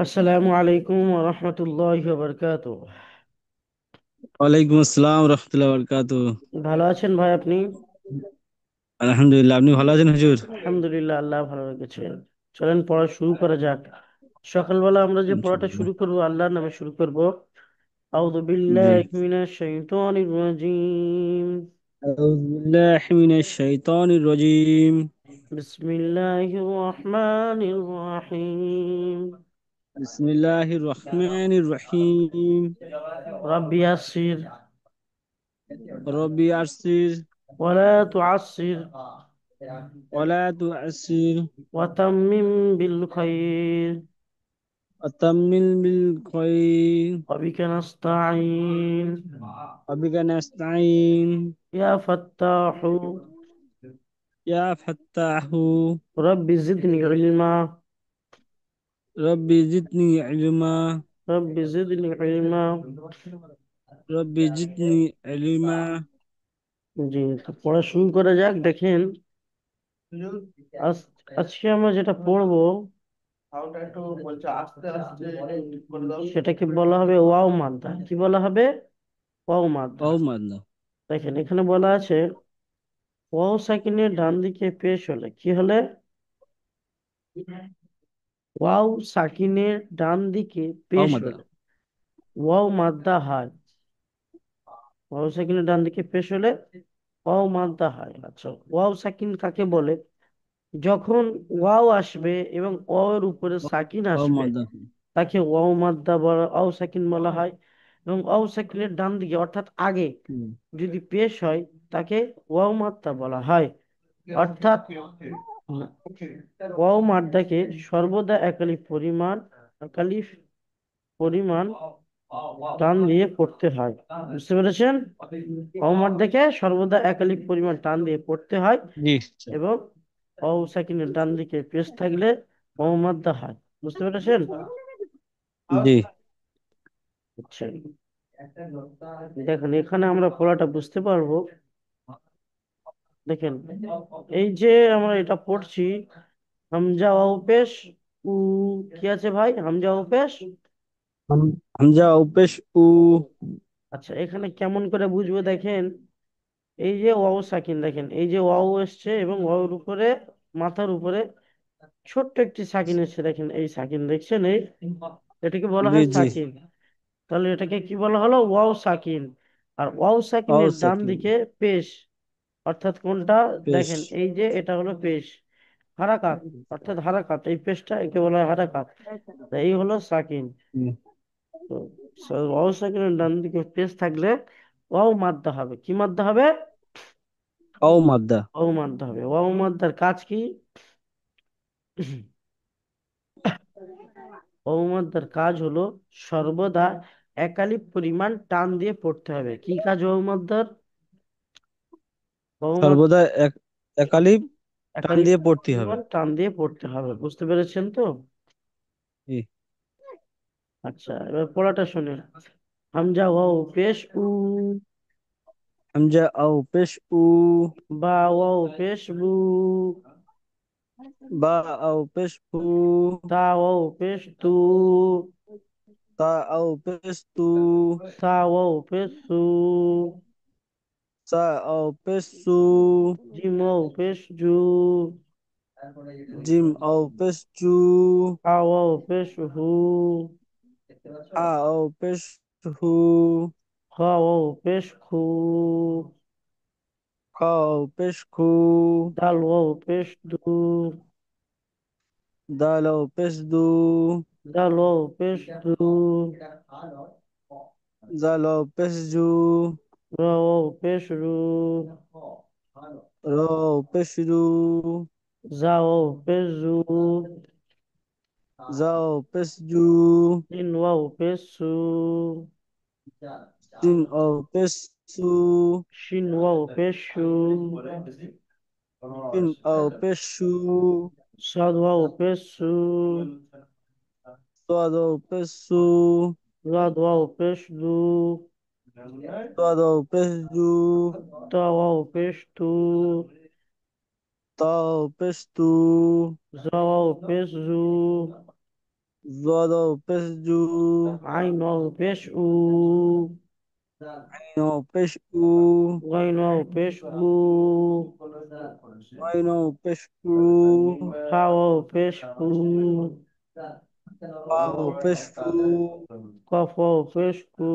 আসসালামু আলাইকুম ওয়া রাহমাতুল্লাহি ওয়া বারাকাতুহু। ওয়ালাইকুম আসসালাম রহমতুল্লাহ বরকাতু। ভালো আছেন ভাই আপনি? আলহামদুলিল্লাহ, আপনি ভালো আছেন হুজুর? আলহামদুলিল্লাহ, আল্লাহ ভালো রেখেছেন। চলেন পড়া শুরু করা যাক। সকালবেলা আমরা যে পড়াটা ইনশাআল্লাহ। শুরু করব আল্লাহর নামে শুরু করব। আউযু জি। বিল্লাহি মিনাশ শাইতানির রাজীম। আউযু বিল্লাহি মিনাশ শাইতানির রাজীম। বিসমিল্লাহির রহমানির রহিম। বিসমিল্লাহির রহমানির রহিম। রাব্বি ইয়াসসির রব্বি আরসির ওয়া লা তুআসসির ওয়ালা তুআসির ওয়া তাম্মিম বিল খাইর ওয়াতাম্মিল বিল খায়র ওয়া বিকা নাস্তাঈন। ওয়াবিকা নাস্তাঈন। ইয়া ফাত্তাহু ইয়া ফাত্তাহু রব্বি জিদনি ইলমা। রব্বি জিদনি ইলমা। রব্বি জিদনি ইলমা। রব্বি জিদনি ইলমা। জি, তো পড়া শুরু করা যাক। দেখেন, আজ আজকে আমরা যেটা পড়বো সেটাকে বলা হবে ওয়াও মাদ্দা। কি বলা হবে? ওয়াও মাদ্দা। ওয়াও মাদনা। দেখেন, এখানে বলা আছে ওয়াও সাকিনের ডান দিকে পেশ হলে কি হলে? ওয়াও সাকিনের ডান দিকে ওয়াও পেশ মাদনা। হলে ওয়াও মাদ্দা হয়। ওয়াও সাকিনের ডান দিকে পেশ হলে ওয়াও মাদ্দা হয়। আচ্ছা, ওয়াও সাকিন কাকে বলে? যখন ওয়াও আসবে এবং ওয়াও এর উপরে সাকিন ওয়াও আসবে মাদনা। তাকে ওয়াও মাদ্দা বলা, ওয়াও সাকিন বলা হয়। এবং ওয়াও সাকিনের ডান দিকে অর্থাৎ আগে যদি পেশ হয় তাকে ওয়াও মাদ্দা বলা হয়। অর্থাৎ ওয়াও মাদ্দাকে সর্বদা একালিফ পরিমাণ টান দিয়ে পড়তে হয়। বুঝতে পেরেছেন? ওয়াও মাদ্দাকে সর্বদা একালিফ পরিমাণ টান দিয়ে পড়তে হয়। জি। এবং ওয়াও সাকিনের ডান দিকে পেশ থাকলে ওয়াও মাদ্দা হয়। বুঝতে পেরেছেন? জি। আচ্ছা, দেখেন এখানে আমরা পড়াটা বুঝতে পারবো। দেখেন, এই যে আমরা এটা পড়ছি হামজা ওয়াও পেশ উ, কি আছে ভাই? হামজা ওয়াও পেশ। হামজা ও পেশ উ। আচ্ছা, এখানে কেমন করে বুঝবো? দেখেন, এই যে ওয়াও সাকিন, দেখেন এই যে ওয়াও এসছে এবং ওয়াওর উপরে, মাথার উপরে ছোট্ট একটি সাকিন এসছে। দেখেন এই সাকিন দেখছেন, এই এটাকে বলা জি হয় জি। সাকিন। তাহলে এটাকে কি বলা হলো? ওয়াও সাকিন। আর ওয়াও ও সাকিনের ডান সাকিন। দিকে পেশ, অর্থাৎ কোনটা? পেশ। দেখেন এই যে এটা হলো পেশ, হারাকাত, অর্থাৎ হারাকাত, এই পেশটা একে বলা হয় হারাকাত। তা এই হলো সাকিন। হুম। তো ওয়াও সাকিনের ডান দিকে পেশ থাকলে ওয়াও মাদ্দা হবে। কি মাদ্দা হবে? ও মাদ্দা। ওয়াও মাদ্দা হবে। ওয়াও মাদ্দার কাজ কি? ওয়াও মাদ্দার কাজ হলো সর্বদা একালিপ পরিমাণ টান দিয়ে পড়তে হবে। কি কাজ ওয়াও মাদ্দার? ওয়াও মাদ্দার সর্বদা একালি টান একালিপ দিয়ে পড়তে হবে। পরিমাণ টান দিয়ে পড়তে হবে। বুঝতে পেরেছেন তো? জি। আচ্ছা, এবার পড়াটা শুনেন। হামজা ওয়াও পেশ উ, হামজা ও পেশ উ। বা ওয়াও পেশ বু, বা ও পেশ বু। তা ওয়াও পেশ তু, তা ও পেশ তু। সা ওয়াও পেশ সু, সা ও পেশ সু। জিম ওয়াও পেশ জু, জিম ও পেশ জু। হা ওয়াও পেশ হু, হা ও পেশ হু। খা ওয়াও পেশ খু, খ ও পেশ খু। দাল ওয়াও পেশ দু, দাল ও পেশ দু। দাল ওয়াও পেশ দু, জাল ও পেশ জু। রা ওয়াও পেশ রু, র ও পেশ রু। জা ওয়াও পেশ জু, যাও পেশ জু। সিন ওয়াও পেশ সু, সিন ও পেশ সু। শিন ওয়াও পেশ সু, সিন ও পেশ সু। সাদ ওয়াও পেশ সু, সোয়াদ ও পেশ সু। রাদ ওয়াও পেশ দু, সোয়াদ ও পেশ জু। তা ওয়াও পেশ তু, তা ও পেশ তু। জা ওয়াও পেশ জু, ضاد পেশ জু আইন ওয়াও পেশ উ, আইন পেশ উ গাইন ওয়াও পেশ গু, আইন পেশ উ ফা ওয়াও পেশ ফু, ওয়াও পেশ ফু কফ ওয়াও পেশ কু,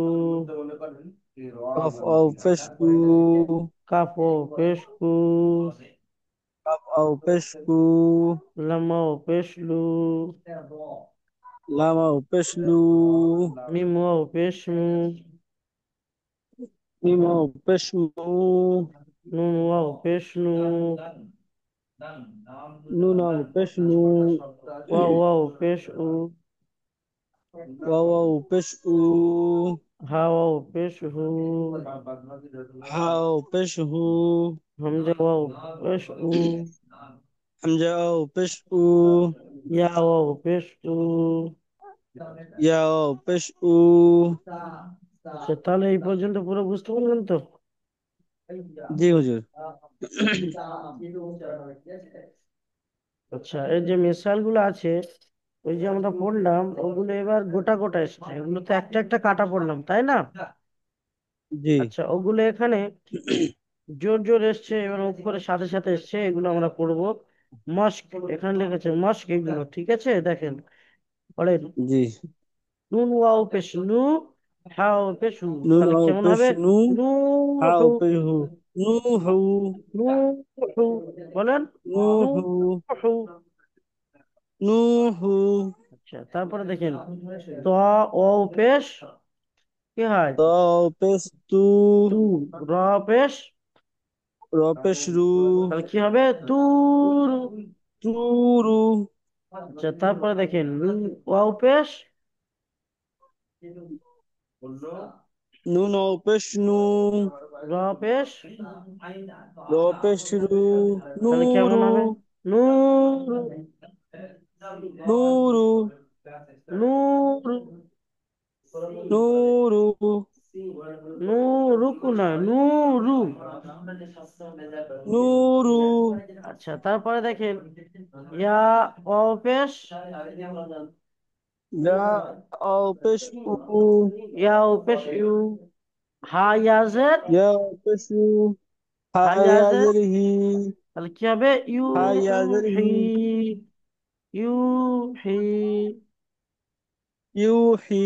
কফ ওয়াও পেশ কু কাফ ওয়াও পেশ কু, কাফ ওয়াও পেশ কু লাম ওয়াও পেশ লু, লাম ওয়াও পেশ লু মিম ওয়াও পেশ মু, মিম ওয়াও পেশ মু নুন ওয়াও পেশ নু, নুন ওয়াও পেশ নু ওয়াও ওয়াও পেশ উ, ওয়াও ওয়াও পেশ উ হা ওয়াও পেশ হু, হা ওয়াও পেশ হু হামজা ওয়াও পেশ উ, হামজা ওয়াও পেশ উ ইয়া ওয়াও পেশ উ। ইয়া ওয়াও পেশ উ আচ্ছা, তাহলে এই পর্যন্ত পুরো বুঝতে পারলেন তো? জি হুজুর। আচ্ছা, এই যে মিসাইল গুলো আছে, ওই যে আমরা পড়লাম ওগুলো এবার গোটা গোটা এসছে, এগুলো তো একটা একটা কাটা পড়লাম তাই না? জি আচ্ছা, ওগুলো এখানে জোর জোর এসছে এবং উপরে সাথে সাথে এসছে, এগুলো আমরা পড়বো। মস্ক, এখানে লিখেছে মস্ক, এগুলো ঠিক আছে দেখেন। পরে জি নুন ওয়াও পেশ নু, হাও পেশ হু, নুন তাহলে ওয়াও কেমন পেশ হবে? নু নু হা হু, ওয়াও পেশ হু নু হু নু হু, বলেন নু নু হু হু। নু হু আচ্ছা, তারপরে দেখেন ত ও পেশ কি হয়? ত ওয়াও পেশ তু তু, র পেশ, র পেশ রু তাহলে কি হবে? তুর। তুরু আচ্ছা, তারপরে দেখেন নুন ওয়াও পেশ, নুন ওয়াও পেশ নু র পেশ, র পেশ রু তাহলে কেমন নুরু হবে? নূর, নুরু নূর, নুরু নূরুকু না, নূরু। নুরু আচ্ছা, তারপরে দেখেন ইয়া ও পেশ, ইয়া ওয়াও পেশ উ ইয়া ও পেশ ইউ, হা ইয়াজের, ইয়া ওয়াও পেশ উ হা হা ইয়াজের, ইয়াজের হি তাহলে কি হবে? You Ha ইয়াজের he, he you he. ইউহি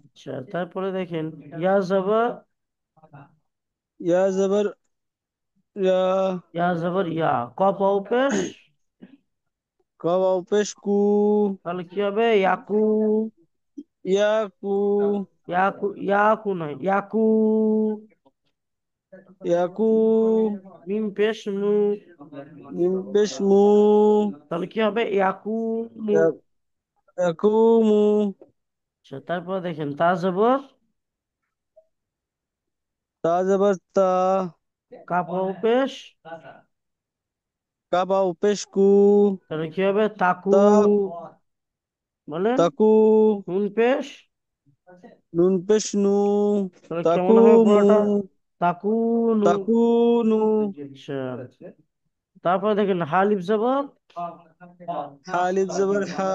আচ্ছা, তারপরে দেখেন ইয়া জবর, ইয়া জবর ইয়া ইয়া জবর ইয়া, কফ ও পেশ, কফ ওয়াও পেশ কু তাহলে কি হবে? ইয়াকু, ইয়াকু ইয়াকু, ইয়াকু নয় ইয়াকু। ইয়াকু মিম পেশ মু, মিম পেশ মু তাহলে কি হবে? ইয়াকু মু। ইয়াকুমু আচ্ছা, তারপর দেখেন তা জবর, তা জবর তা কাফ ও পেশ, কাফ ওয়াও পেশ কু তাহলে কি হবে? তাকু, তা বলেন তাকু নুন পেশ, নুন পেশ নু তাহলে কেমন হবে তাকুমু পড়াটা? তাকু নু। তাকুনু আচ্ছা, তারপরে দেখেন হালিফ জবর, হালিফ জবর হা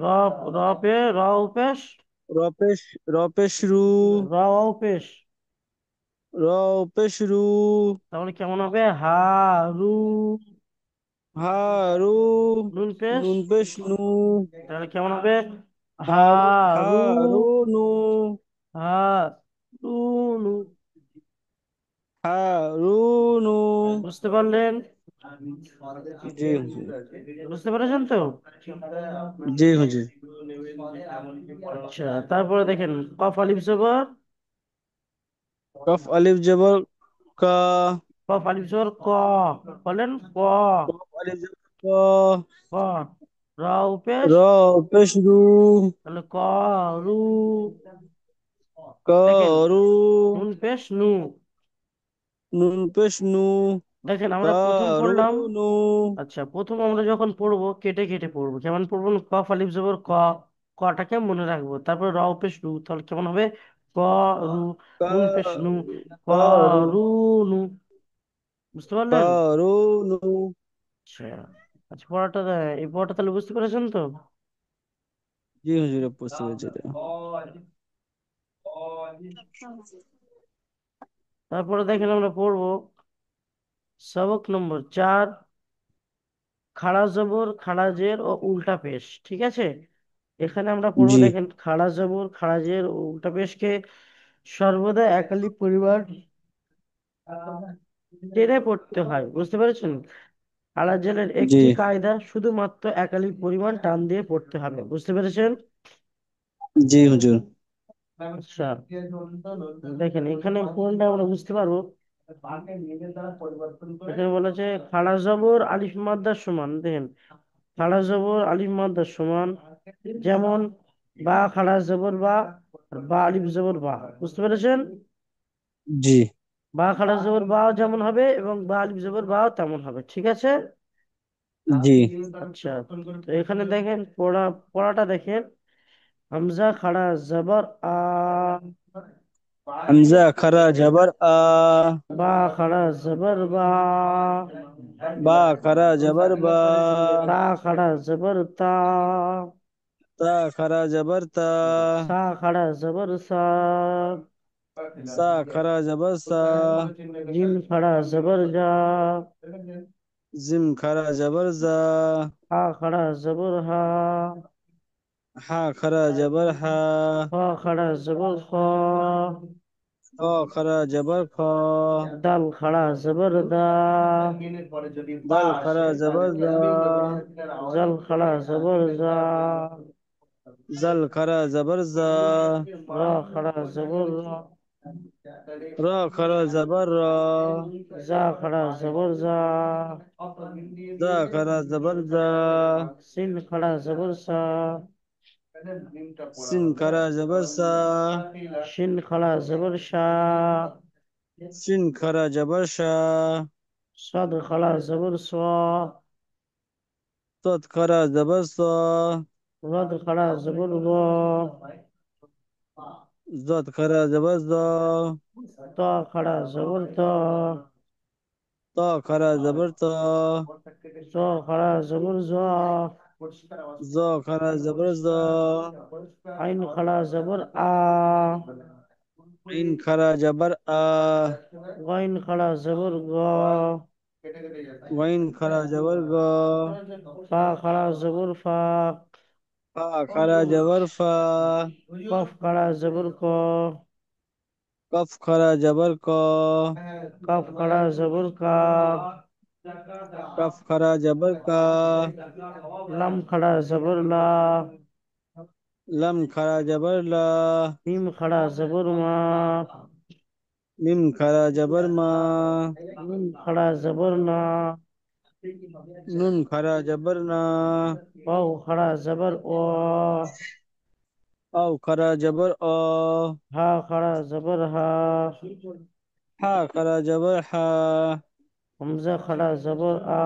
র, র পে র পেশ, রপেশ রপেশ রু র ও পেশ, রপেশ রু তাহলে কেমন হবে? হা রু, হারু নুন পেশ, নুন পেশ নু তাহলে কেমন হবে? হা হারু রু, হারুনু হা রু নু। হারুনু বুঝতে পারলেন? জি হুজুর বুঝতে পেরেছেন তো? জি হুজুর আচ্ছা, তারপরে দেখেন কফ আলিফ জবর, কফ আলিফ জবর কা কফ আলিফ জবর ক, বলেন ক, কফ আলিফ জবর ক ক, র পেশ, র পেশ রু তাহলে ক রু। দেখেন করু নুন পেশ নু, নুন পেশ নু দেখেন আমরা প্রথম পড়লাম। কারুনু আচ্ছা, প্রথম আমরা যখন পড়বো কেটে কেটে পড়বো, কেমন পড়বো? কফ আলিফ জবর ক, কটাকে মনে রাখবো, তারপরে র পেশ রু, তাহলে কেমন হবে? ক রু, নুন পেশ নু, ক কারু রু নু। বুঝতে পারলেন? কারুনু আচ্ছা, আচ্ছা, পড়াটা এই পড়াটা তাহলে বুঝতে পেরেছেন তো? জি হুজুর, বুঝতে পেরেছি এটা। তারপরে দেখেন আমরা পড়বো সবক নম্বর 4, খাড়া জবর, খাড়া জের ও উল্টা পেশ। ঠিক আছে, এখানে আমরা পড়বো জি দেখেন খাড়া জবর, খাড়া জের ও উল্টা পেশকে সর্বদা একালি পরিবার টেনে পড়তে হয়, বুঝতে পেরেছেন? খাড়া জেরের জি একটি কায়দা, শুধুমাত্র একালি পরিমাণ টান দিয়ে পড়তে হবে, বুঝতে পেরেছেন? জি হুজুর। আচ্ছা, দেখেন এখানে কোনটা আমরা বুঝতে পারবো। এখানে বলেছে খাড়া জবর আলিফ মাদ্দার সমান, দেখেন খাড়া জবর আলিফ মাদ্দার সমান, যেমন বা খাড়া জবর বা, আর বা আলিফ জবর বা, বুঝতে পেরেছেন? জি বা খাড়া জবর বা যেমন হবে এবং বা আলিফ জবর বাও তেমন হবে, ঠিক আছে? জি। আচ্ছা, তো এখানে দেখেন পড়াটা দেখেন, হামজা খাড়া জবর আ, হামজা খারা জবর আ। বা খাড়া জবর বা, বা খারা জবর বা। তা খাড়া জবর তা, তা খারা জবর তা। সা খাড়া জবর সা, সা খারা জবর সা। জিম খাড়া জবর জা, জিম খারা জবর জা। হা খাড়া জবর হা, হা খারা জবর হা। খ খাড়া জবর খ, খ খারা জবর খ। দাল খাড়া জবর দা, দাল খারা জবর দা। জাল খাড়া জবর জা, জাল খারা জবর জা। র খাড়া জবর র, র খারা জবর র। জা খাড়া জবর জা, জা খারা জবর জা। সিন খাড়া জবর সা, সিন খারা জবর সা। শিন খাড়া জবর শা, সিন খারা জবর শা। صاد খাড়া জবর স, তৎ খারা জবর স। রদ খাড়া জবর র, জত খারা জবর জ। ত খাড়া জবর ত, ত খারা জবর ত। জ খাড়া জবর জ, জ খারা জবর জ। আইন খাড়া জবর আ, আইন খারা জবর আ। গাইন খাড়া জবর গ, ওয়াইন খারা জবর গ। ফা খাড়া জবর ফা, ফা খারা জবর ফা। কফ খাড়া জবর ক, কফ খারা জবর ক। কাফ খাড়া জবর কা, কফ খারা জবর কা। লাম খাড়া জবর লা, লম খারা জবর লা। মিম খাড়া জবর মা, মিম খারা জবর মা। নুন খাড়া জবর না, নুন খারা জবর না। ওয়াও খাড়া জবর ও, আও খারা জবর অ। হা খাড়া জবর হা, হা খারা জবর হা। হামজা খাড়া জবর আ,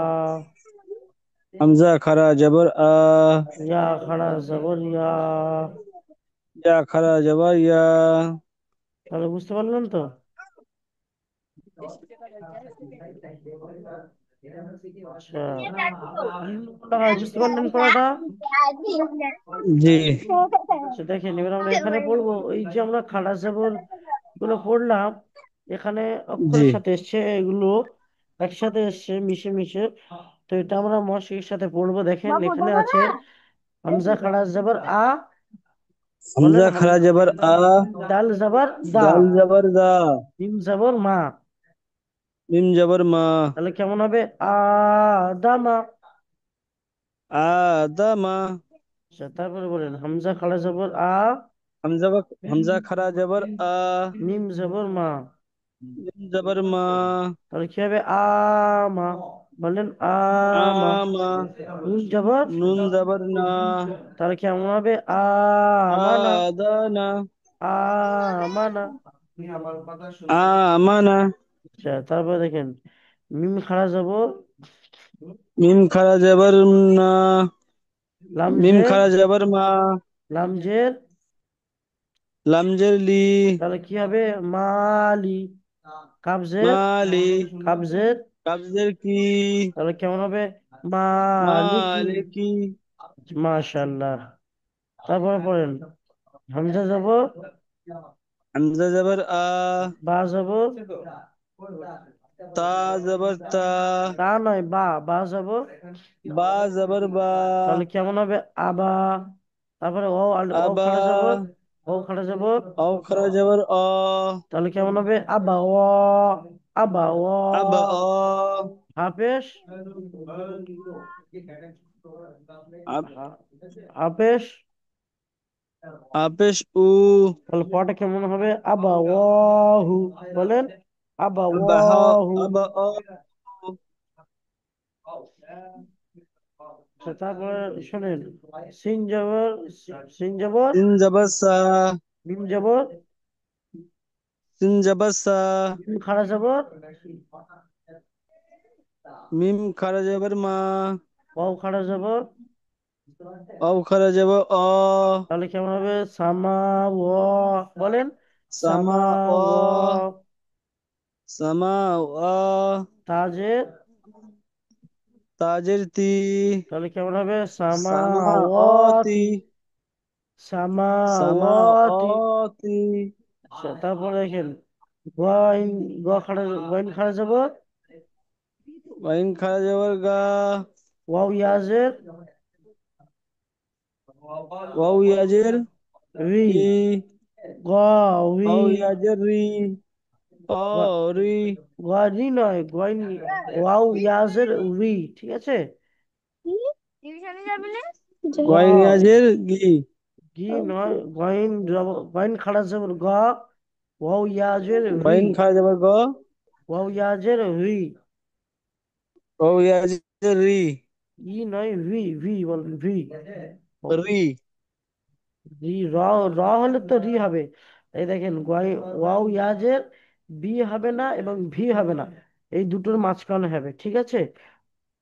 হামজা খারা জবর আ। ইয়া খাড়া জবর ইয়া। ইয়া খারা জবর ইয়া। তাহলে বুঝতে পারলেন তো? আচ্ছা, কোনটা হয় বুঝতে পারলেন পড়াটা? জি আচ্ছা দেখেন, এবার আমরা এখানে পড়বো এই যে আমরা খাড়া জবর গুলো পড়লাম, এখানে জি। অক্ষরের সাথে এসছে এগুলো, একসাথে এসছে মিশে মিশে। তো এটা আমরা মশকের সাথে পড়বো, দেখেন এখানে আছে হামজা খাড়া জবর আ, বলেন হামজা খারা জবর আ। দাল জবর দা, দাল জবর দা। মিম জবর মা। মিম জবর মা। তাহলে কেমন হবে? আদামা। আদামা। আচ্ছা, তারপরে বলেন হামজা খাড়া জবর আ, হামজা হামজা খারা জবর আ। মিম জবর মা। মিম জবর মা। তাহলে কি হবে? আমা। বলেন আমা। আমা। নুন জবর, নুন জবর না। তাহলে কেমন হবে? আমানা। আদানা। আমানা। আমানা। আচ্ছা, তারপরে দেখেন মিম খাড়া জবর, মিম খারা জবর না। মিম লামজের, খারা জবর মা। লামজের, লামজের লি। তাহলে কি হবে? মালি। কাবজের, মালি। কাবজের, কাবজের কি। তাহলে কেমন হবে? মালিকি। মালিকি। মাশাআল্লাহ। তারপরে পড়েন, হামজা জবর, হামজা জবর আ, বা জবর, তা জবর তা, তা নয় বা, বা জবর, বা জবর বা, তাহলে কেমন হবে? আবা। তারপরে ও, ও আবা, খাড়া জবর, ও খাড়া জবর, অও খরা জবর অ, তাহলে কেমন হবে? আবা ও, আবা ও। আবা অ, হাফেশ, আপ- হাফেশ, আপেশ উ, তাহলে পটা কেমন হবে? আবা ওয়াহু, বলেন, আবা আবা হ, ওয়াহু। আবা অ, আচ্ছা, তারপরে শোনেন, সিন জবর, সিন জবর, সিন জবর সা, মিম জবর, সিন জবর সা, মিম খাড়া জবর, মিম খরা জবর মা, ওয়াও খাড়া জবর, অও খরা জবর অ, তাহলে কেমন হবে? সামা ওয়া, বলেন, সামা সামা অ, ওয়া। সামা অ, তাজের, তাজের তি, তাহলে কেমন হবে? সামা সামা অতি, ওয়াতি, সামা সামা ওয়াতি। অতি, আচ্ছা, তারপরে দেখেন, গোয়াইন, গোয়া খাড়া, গোয়াইন খাড়া জবর, ওয়াইন খরা জবর গা, ওয়াও ইয়াজের, ওয়াও ইয়াজের রি, ই, গি, অও ইয়াজের রি, অ রি, রি নয়, গোয়াইন, ওয়াও ইয়াজের উই, ঠিক আছে? কি? টিউশনে যাবি না? গ, ওয়াইন ইয়াজের গি, গি নয়, গোয়াইন গোয়াইন খাড়া জবর গ, ওয়াও ইয়াজের রি, ওয়াইন খরা জবর গ, ওয়াও ইয়াজের রি, অও ইয়াজের রি, ই নয়, ভি, ভি বলেন, ভি। রি, রি, র, র হলে তো রি হবে। এই দেখেন, ওয়াও ইয়াজের বি হবে না এবং ভি হবে না, এই দুটোর মাঝখানে হবে, ঠিক আছে?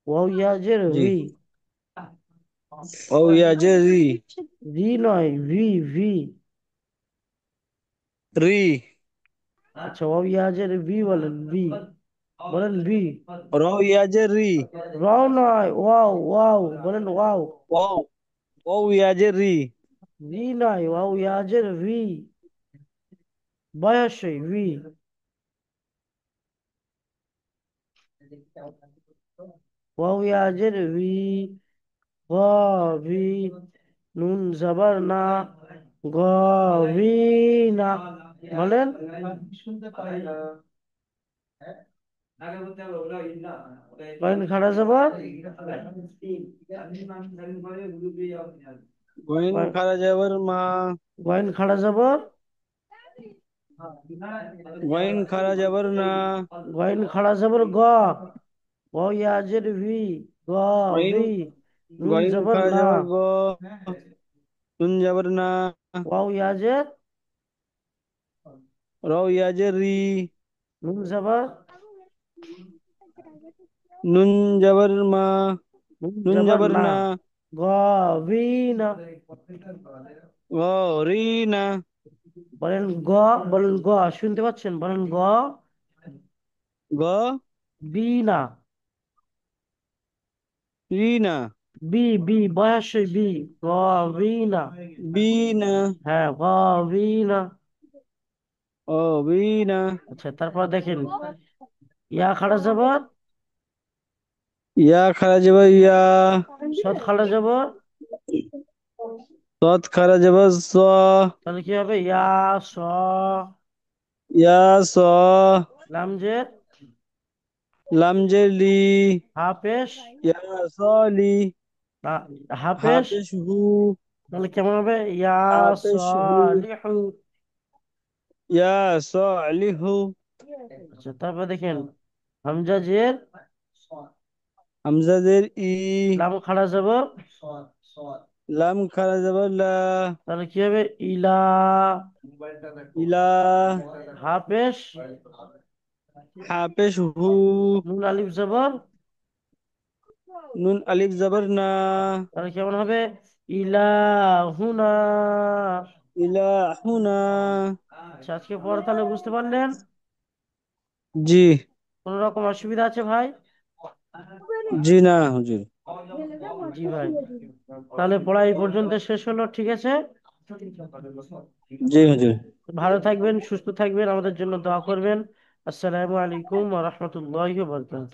ওয়াও ইয়াজের জি, রি, অও ইয়াজের রি, রি নয়, ভি, ভি। রি, আচ্ছা, ওয়াও ইয়াজের ভি বলেন, ভি, বলেন ভি। র ইয়াজের রি, র নয়, ওয়াও, ওয়াও বলেন, ওয়াও। অও, অও ইয়াজের রি, রি নয়, ওয়াও ইয়াজের ভি, বয়সই ভি। ওয়াও ইয়াজের ভি, গ, ভি, নুন জবর না, গ, ভি, না, বলেন। কয়েন খাড়া জবর, ওয়াইন খরা জবর মা, কয়েন খাড়া জবর, ওয়াইন খরা জবর না, কয়েন খাড়া জবর গ, ও ইয়াজের ভি, গ, ওয়াইন, ভি, নুন ওয়াইন জবর খরা না, জবর গ, নুন জবর না, ওয়াও ইয়াজের, র ইয়াজের রি, নুন জবর, নুন জবর মা, নুন নুন জবর জবর না, না, গ, ভি, না, গ রি না, বলেন গ, বলেন গ, শুনতে পাচ্ছেন? বলেন গ, গ বি, না, রি না, বি, বি বয়সই বি, গ, বি, না। বি না, হ্যাঁ, গ, বি, না। ও বি না, আচ্ছা, তারপর দেখেন, ইয়া খাড়া জবর, ইয়া খরা জবর ইয়া, সৎ খাড়া জবর, সৎ খরা জবর স, তাহলে কি হবে? ইয়া, স, ইয়া স, লাম জের, লাম জের লি, হাফেশ, ইয়া স লি, হাফেশ, হাফেশ হু, তাহলে কেমন হবে? ইয়া, হাফেশ হু, সলিহু। ইয়া সলিহু, আচ্ছা, তারপর দেখেন, হামজা জের, হামজা জের ই, লাম খাড়া জবর, লাম খরা জবর লা, তাহলে কি হবে? ইলা, ইলা, হাফেশ, হাফেশ হু, নুন আলিফ জবর, নুন আলিফ জবর না, তাহলে কেমন হবে? ইলাহুনা। ইলাহুনা, আচ্ছা, আজকে পড়া তাহলে বুঝতে পারলেন? জি, কোনো রকম অসুবিধা আছে ভাই? জি না হুজুর। জি ভাই। তাহলে পড়া এই পর্যন্ত শেষ হলো, ঠিক আছে। জি হুজুর। ভালো থাকবেন, সুস্থ থাকবেন, আমাদের জন্য দোয়া করবেন। আসসালামু আলাইকুম ওয়া রাহমাতুল্লাহি ওয়া বারাকাতুহু।